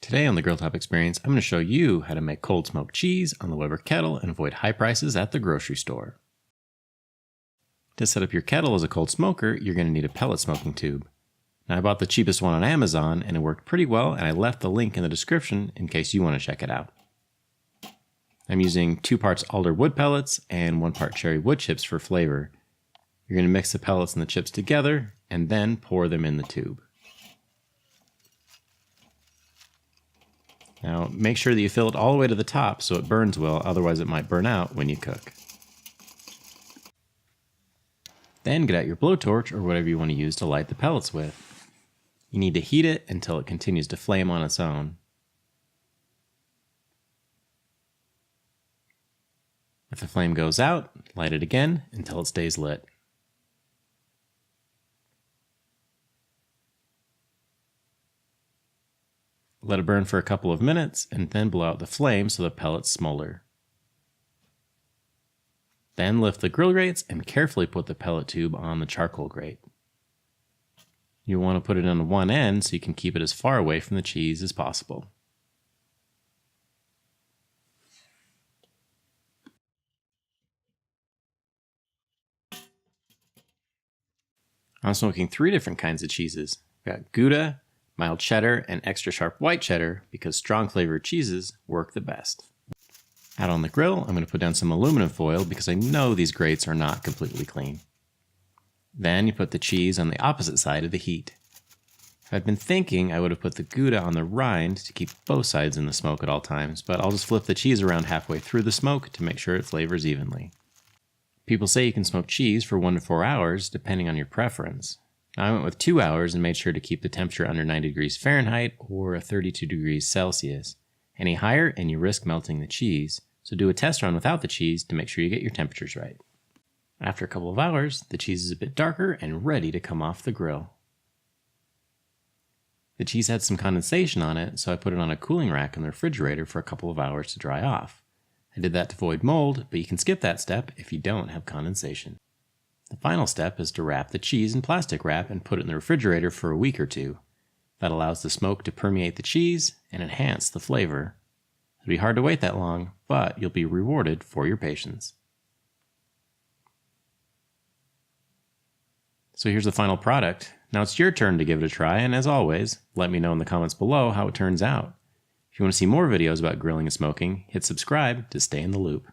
Today on the Grill Top Experience, I'm going to show you how to make cold smoked cheese on the Weber kettle and avoid high prices at the grocery store. To set up your kettle as a cold smoker, you're going to need a pellet smoking tube. Now I bought the cheapest one on Amazon and it worked pretty well, and I left the link in the description in case you want to check it out. I'm using 2 parts Alder wood pellets and 1 part cherry wood chips for flavor. You're going to mix the pellets and the chips together and then pour them in the tube. Now make sure that you fill it all the way to the top so it burns well, otherwise it might burn out when you cook. Then get out your blowtorch or whatever you want to use to light the pellets with. You need to heat it until it continues to flame on its own. If the flame goes out, light it again until it stays lit. Let it burn for a couple of minutes and then blow out the flame so the pellets smolder. Then lift the grill grates and carefully put the pellet tube on the charcoal grate. You want to put it on one end so you can keep it as far away from the cheese as possible. I'm smoking 3 different kinds of cheeses. We've got Gouda, mild cheddar, and extra sharp white cheddar because strong flavored cheeses work the best. Out on the grill, I'm going to put down some aluminum foil because I know these grates are not completely clean. Then you put the cheese on the opposite side of the heat. If I'd been thinking, I would have put the Gouda on the rind to keep both sides in the smoke at all times, but I'll just flip the cheese around halfway through the smoke to make sure it flavors evenly. People say you can smoke cheese for 1 to 4 hours depending on your preference. I went with 2 hours and made sure to keep the temperature under 90 degrees Fahrenheit or 32 degrees Celsius. Any higher and you risk melting the cheese, so do a test run without the cheese to make sure you get your temperatures right. After a couple of hours, the cheese is a bit darker and ready to come off the grill. The cheese had some condensation on it, so I put it on a cooling rack in the refrigerator for a couple of hours to dry off. I did that to avoid mold, but you can skip that step if you don't have condensation. The final step is to wrap the cheese in plastic wrap and put it in the refrigerator for a week or 2. That allows the smoke to permeate the cheese and enhance the flavor. It'll be hard to wait that long, but you'll be rewarded for your patience. So here's the final product. Now it's your turn to give it a try, and as always, let me know in the comments below how it turns out. If you want to see more videos about grilling and smoking, hit subscribe to stay in the loop.